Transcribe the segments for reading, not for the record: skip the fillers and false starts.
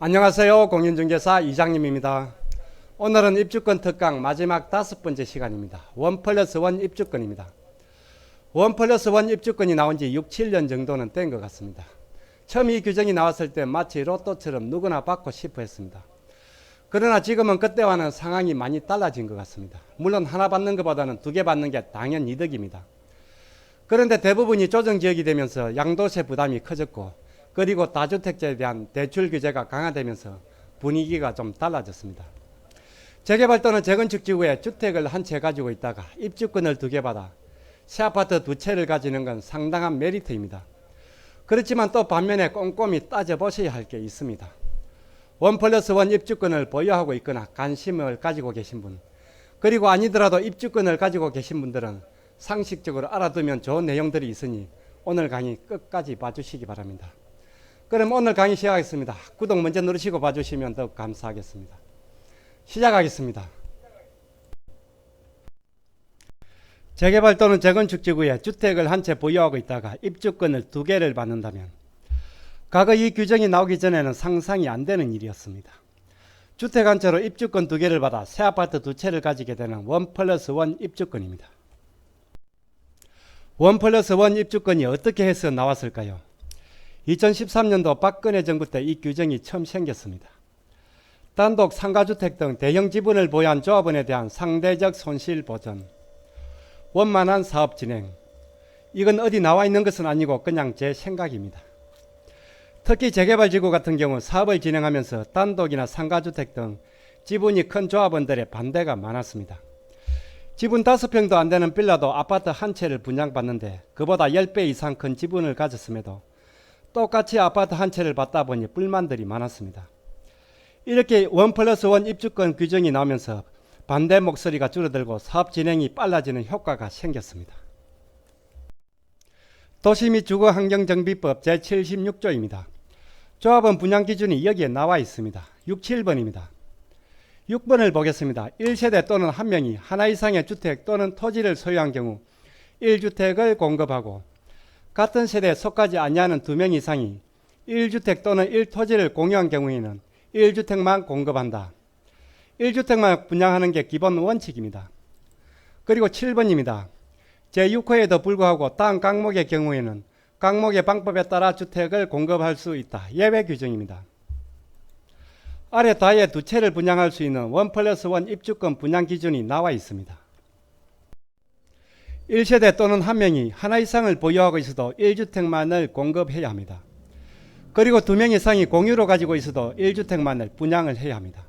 안녕하세요. 공인중개사 이장님입니다. 오늘은 입주권 특강 마지막 5번째 시간입니다. 1+1 입주권입니다. 1+1 입주권이 나온 지 6, 7년 정도는 된 것 같습니다. 처음 이 규정이 나왔을 때 마치 로또처럼 누구나 받고 싶어 했습니다. 그러나 지금은 그때와는 상황이 많이 달라진 것 같습니다. 물론 하나 받는 것보다는 2개 받는 게 당연 이득입니다. 그런데 대부분이 조정지역이 되면서 양도세 부담이 커졌고, 그리고 다주택자에 대한 대출 규제가 강화되면서 분위기가 좀 달라졌습니다. 재개발 또는 재건축 지구에 주택을 한 채 가지고 있다가 입주권을 2개 받아 새 아파트 2채를 가지는 건 상당한 메리트입니다. 그렇지만 또 반면에 꼼꼼히 따져보셔야 할 게 있습니다. 1+1 입주권을 보유하고 있거나 관심을 가지고 계신 분, 그리고 아니더라도 입주권을 가지고 계신 분들은 상식적으로 알아두면 좋은 내용들이 있으니 오늘 강의 끝까지 봐주시기 바랍니다. 그럼 오늘 강의 시작하겠습니다. 구독 먼저 누르시고 봐주시면 더욱 감사하겠습니다. 시작하겠습니다. 재개발 또는 재건축 지구에 주택을 한 채 보유하고 있다가 입주권을 2개를 받는다면, 과거 이 규정이 나오기 전에는 상상이 안 되는 일이었습니다. 주택 한 채로 입주권 2개를 받아 새 아파트 2채를 가지게 되는 1+1 입주권입니다. 1+1 입주권이 어떻게 해서 나왔을까요? 2013년도 박근혜 정부 때 이 규정이 처음 생겼습니다. 단독 상가주택 등 대형 지분을 보유한 조합원에 대한 상대적 손실 보전, 원만한 사업 진행, 이건 어디 나와 있는 것은 아니고 그냥 제 생각입니다. 특히 재개발지구 같은 경우 사업을 진행하면서 단독이나 상가주택 등 지분이 큰 조합원들의 반대가 많았습니다. 지분 5평도 안 되는 빌라도 아파트 한 채를 분양받는데 그보다 10배 이상 큰 지분을 가졌음에도 똑같이 아파트 한 채를 받다 보니 불만들이 많았습니다. 이렇게 1+1 입주권 규정이 나오면서 반대 목소리가 줄어들고 사업 진행이 빨라지는 효과가 생겼습니다. 도시 및 주거환경정비법 제76조입니다. 조합원 분양 기준이 여기에 나와 있습니다. 6, 7번입니다. 6번을 보겠습니다. 1세대 또는 한 명이 하나 이상의 주택 또는 토지를 소유한 경우 1주택을 공급하고, 같은 세대에 속하지 아니하는 2명 이상이 1주택 또는 1토지를 공유한 경우에는 1주택만 공급한다. 1주택만 분양하는 게 기본 원칙입니다. 그리고 7번입니다. 제6호에도 불구하고 다음 항목의 경우에는 항목의 방법에 따라 주택을 공급할 수 있다. 예외 규정입니다. 아래 다에 2채를 분양할 수 있는 1+1 입주권 분양 기준이 나와 있습니다. 1세대 또는 한 명이 하나 이상을 보유하고 있어도 1주택만을 공급해야 합니다. 그리고 2명 이상이 공유로 가지고 있어도 1주택만을 분양을 해야 합니다.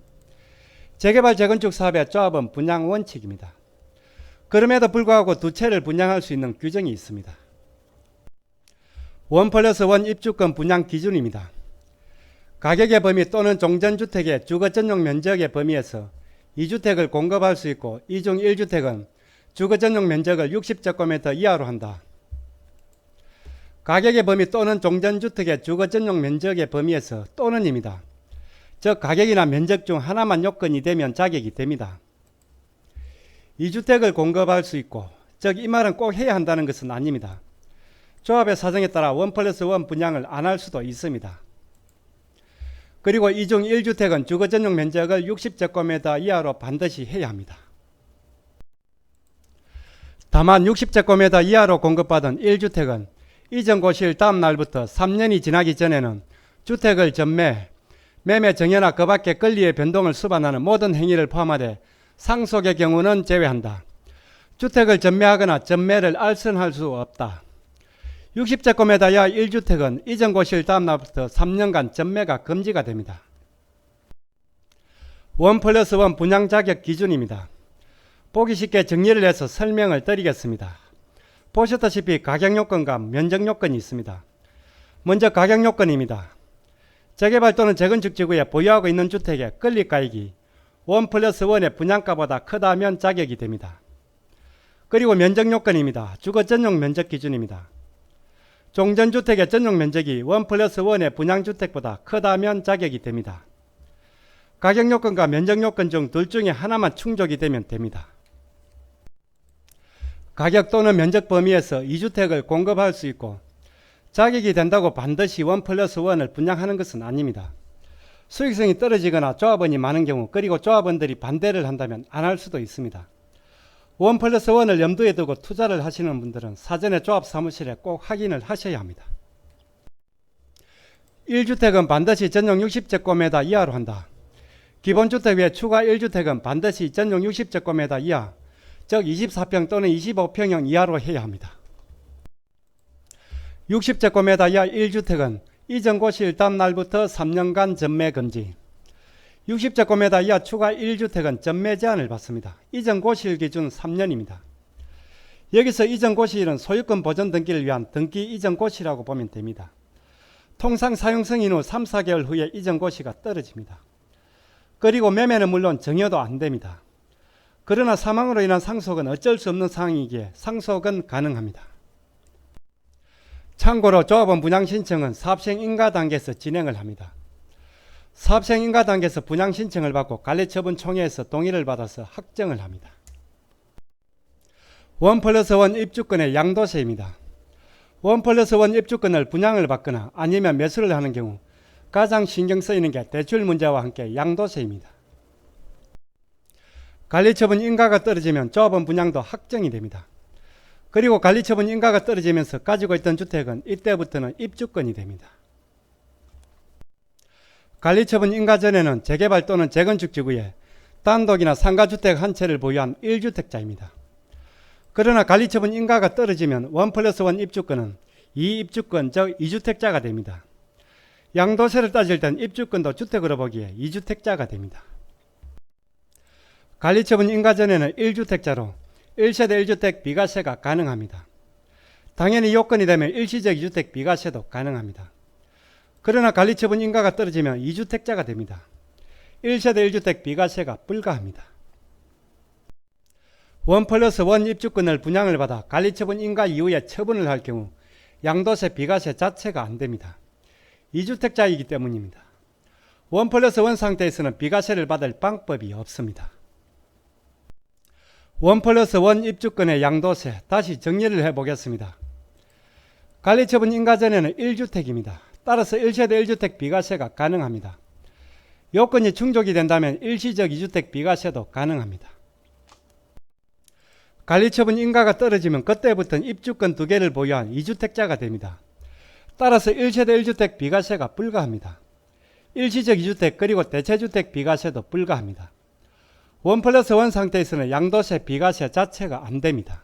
재개발 재건축 사업의 조합은 분양 원칙입니다. 그럼에도 불구하고 2채를 분양할 수 있는 규정이 있습니다. 1+1 입주권 분양 기준입니다. 가격의 범위 또는 종전주택의 주거전용 면적의 범위에서 2주택을 공급할 수 있고, 이 중 1주택은 주거전용 면적을 60제곱미터 이하로 한다. 가격의 범위 또는 종전주택의 주거전용 면적의 범위에서 또는입니다. 즉 가격이나 면적 중 하나만 요건이 되면 자격이 됩니다. 2주택을 공급할 수 있고, 즉 이 말은 꼭 해야 한다는 것은 아닙니다. 조합의 사정에 따라 1+1 분양을 안 할 수도 있습니다. 그리고 이 중 1주택은 주거전용 면적을 60제곱미터 이하로 반드시 해야 합니다. 다만 60제곱미터 이하로 공급받은 1주택은 이전 고시일 다음 날부터 3년이 지나기 전에는 주택을 전매, 매매 정해나 그 밖의 권리의 변동을 수반하는 모든 행위를 포함하되 상속의 경우는 제외한다. 주택을 전매하거나 전매를 알선할 수 없다. 60제곱미터 이하 1주택은 이전 고시일 다음 날부터 3년간 전매가 금지가 됩니다. 1+1 분양 자격 기준입니다. 보기 쉽게 정리를 해서 설명을 드리겠습니다. 보셨다시피 가격요건과 면적요건이 있습니다. 먼저 가격요건입니다. 재개발 또는 재건축 지구에 보유하고 있는 주택의 권리가액이 1+1의 분양가보다 크다면 자격이 됩니다. 그리고 면적요건입니다. 주거전용 면적 기준입니다. 종전주택의 전용 면적이 1+1의 분양주택보다 크다면 자격이 됩니다. 가격요건과 면적요건 중 둘 중에 하나만 충족이 되면 됩니다. 가격 또는 면적 범위에서 2주택을 공급할 수 있고, 자격이 된다고 반드시 1+1을 분양하는 것은 아닙니다. 수익성이 떨어지거나 조합원이 많은 경우, 그리고 조합원들이 반대를 한다면 안 할 수도 있습니다. 1+1을 염두에 두고 투자를 하시는 분들은 사전에 조합 사무실에 꼭 확인을 하셔야 합니다. 1주택은 반드시 전용 60제곱미터 이하로 한다. 기본주택 외 추가 1주택은 반드시 전용 60제곱미터 이하, 즉 24평 또는 25평형 이하로 해야 합니다. 60제곱미터 이하 1주택은 이전 고시일 다음 날부터 3년간 전매 금지. 60제곱미터 이하 추가 1주택은 전매 제한을 받습니다. 이전 고시일 기준 3년입니다. 여기서 이전 고시일은 소유권 보존 등기를 위한 등기 이전 고시라고 보면 됩니다. 통상 사용 승인 후 3, 4개월 후에 이전 고시가 떨어집니다. 그리고 매매는 물론 정여도 안 됩니다. 그러나 사망으로 인한 상속은 어쩔 수 없는 상황이기에 상속은 가능합니다. 참고로 조합원 분양 신청은 사업시행 인가 단계에서 진행을 합니다. 사업시행 인가 단계에서 분양 신청을 받고 관리처분총회에서 동의를 받아서 확정을 합니다. 1+1 입주권의 양도세입니다. 1+1 입주권을 분양을 받거나 아니면 매수를 하는 경우 가장 신경 쓰이는 게 대출 문제와 함께 양도세입니다. 관리처분 인가가 떨어지면 조합원 분양도 확정이 됩니다. 그리고 관리처분 인가가 떨어지면서 가지고 있던 주택은 이때부터는 입주권이 됩니다. 관리처분 인가 전에는 재개발 또는 재건축 지구에 단독이나 상가주택 한 채를 보유한 1주택자입니다. 그러나 관리처분 인가가 떨어지면 1+1 입주권은 2입주권, 즉 2주택자가 됩니다. 양도세를 따질 땐 입주권도 주택으로 보기에 2주택자가 됩니다. 관리처분 인가 전에는 1주택자로 1세대 1주택 비과세가 가능합니다. 당연히 요건이 되면 일시적 2주택 비과세도 가능합니다. 그러나 관리처분 인가가 떨어지면 2주택자가 됩니다. 1세대 1주택 비과세가 불가합니다. 1+1 입주권을 분양을 받아 관리처분 인가 이후에 처분을 할 경우 양도세 비과세 자체가 안 됩니다. 2주택자이기 때문입니다. 1+1 상태에서는 비과세를 받을 방법이 없습니다. 1+1 입주권의 양도세 다시 정리를 해보겠습니다. 관리처분 인가 전에는 1주택입니다. 따라서 1세대 1주택 비과세가 가능합니다. 요건이 충족이 된다면 일시적 2주택 비과세도 가능합니다. 관리처분 인가가 떨어지면 그때부터는 입주권 2개를 보유한 2주택자가 됩니다. 따라서 1세대 1주택 비과세가 불가합니다. 일시적 2주택 그리고 대체주택 비과세도 불가합니다. 1+1 상태에서는 양도세 비과세 자체가 안 됩니다.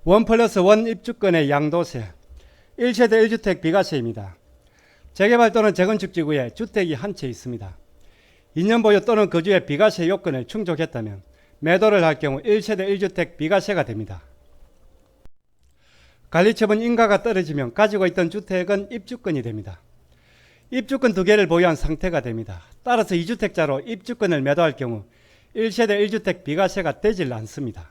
원 플러스 원 입주권의 양도세 1세대 1주택 비과세입니다. 재개발 또는 재건축 지구에 주택이 한 채 있습니다. 2년 보유 또는 거주의 비과세 요건을 충족했다면 매도를 할 경우 1세대 1주택 비과세가 됩니다. 관리처분 인가가 떨어지면 가지고 있던 주택은 입주권이 됩니다. 입주권 2개를 보유한 상태가 됩니다. 따라서 2주택자로 입주권을 매도할 경우 1세대 1주택 비과세가 되질 않습니다.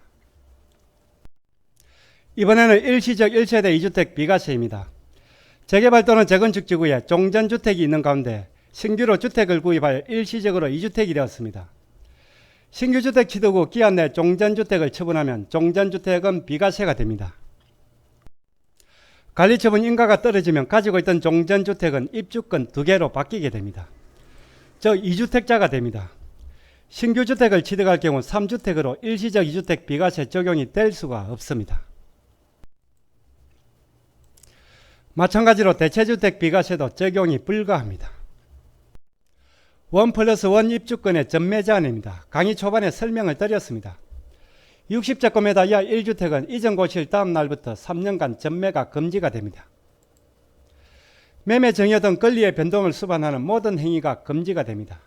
이번에는 일시적 1세대 2주택 비과세입니다. 재개발 또는 재건축 지구에 종전주택이 있는 가운데 신규로 주택을 구입할 일시적으로 2주택이 되었습니다. 신규주택 취득 후 기한 내 종전주택을 처분하면 종전주택은 비과세가 됩니다. 관리처분 인가가 떨어지면 가지고 있던 종전주택은 입주권 2개로 바뀌게 됩니다. 즉 2주택자가 됩니다. 신규주택을 취득할 경우 3주택으로 일시적 2주택 비과세 적용이 될 수가 없습니다. 마찬가지로 대체주택 비과세도 적용이 불가합니다. 1+1 입주권의 전매 제한입니다. 강의 초반에 설명을 드렸습니다. 60제곱미터 이하 1주택은 이전 고시일 다음 날부터 3년간 전매가 금지가 됩니다. 매매 정여 등 권리의 변동을 수반하는 모든 행위가 금지가 됩니다.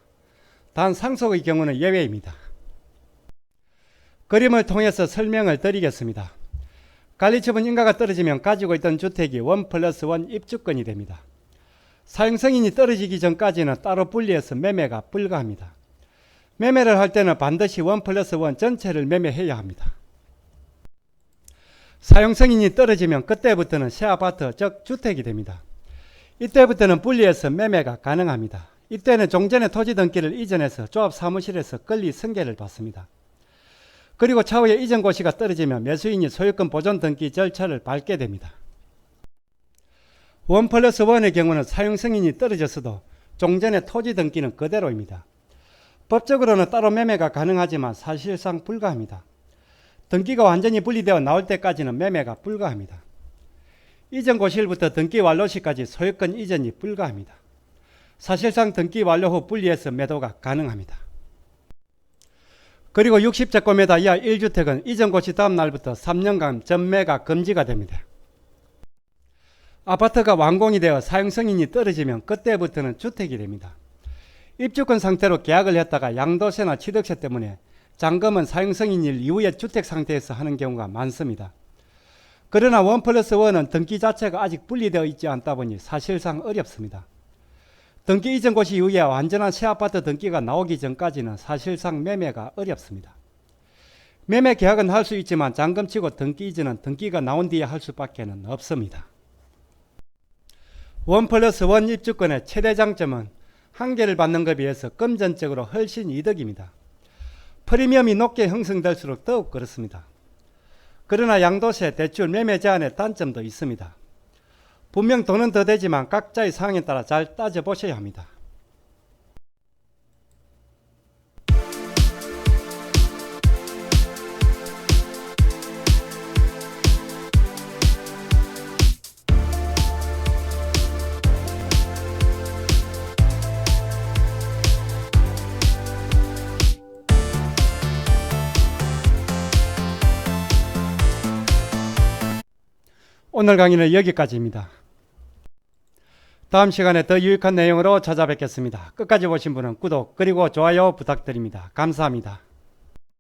단 상속의 경우는 예외입니다. 그림을 통해서 설명을 드리겠습니다. 관리처분 인가가 떨어지면 가지고 있던 주택이 1+1 입주권이 됩니다. 사용승인이 떨어지기 전까지는 따로 분리해서 매매가 불가합니다. 매매를 할 때는 반드시 1+1 전체를 매매해야 합니다. 사용승인이 떨어지면 그때부터는 새 아파트, 즉 주택이 됩니다. 이때부터는 분리해서 매매가 가능합니다. 이때는 종전의 토지 등기를 이전해서 조합사무실에서 권리 승계를 받습니다. 그리고 차후에 이전 고시가 떨어지면 매수인이 소유권 보존 등기 절차를 밟게 됩니다. 1+1의 경우는 사용 승인이 떨어졌어도 종전의 토지 등기는 그대로입니다. 법적으로는 따로 매매가 가능하지만 사실상 불가합니다. 등기가 완전히 분리되어 나올 때까지는 매매가 불가합니다. 이전 고시일부터 등기 완료 시까지 소유권 이전이 불가합니다. 사실상 등기 완료 후 분리해서 매도가 가능합니다. 그리고 60제곱미터 이하 1주택은 이전 고시 다음 날부터 3년간 전매가 금지가 됩니다. 아파트가 완공이 되어 사용 승인이 떨어지면 그때부터는 주택이 됩니다. 입주권 상태로 계약을 했다가 양도세나 취득세 때문에 잔금은 사용 승인일 이후에 주택 상태에서 하는 경우가 많습니다. 그러나 1+1은 등기 자체가 아직 분리되어 있지 않다 보니 사실상 어렵습니다. 등기 이전 고시 이후에 완전한 새 아파트 등기가 나오기 전까지는 사실상 매매가 어렵습니다. 매매 계약은 할 수 있지만 잔금치고 등기 이전은 등기가 나온 뒤에 할 수밖에 없습니다. 1+1 입주권의 최대 장점은 한계를 받는 것에 비해서 금전적으로 훨씬 이득입니다. 프리미엄이 높게 형성될수록 더욱 그렇습니다. 그러나 양도세, 대출, 매매 제한의 단점도 있습니다. 분명 돈은 더 되지만 각자의 상황에 따라 잘 따져보셔야 합니다. 오늘 강의는 여기까지입니다. 다음 시간에 더 유익한 내용으로 찾아뵙겠습니다. 끝까지 보신 분은 구독 그리고 좋아요 부탁드립니다. 감사합니다.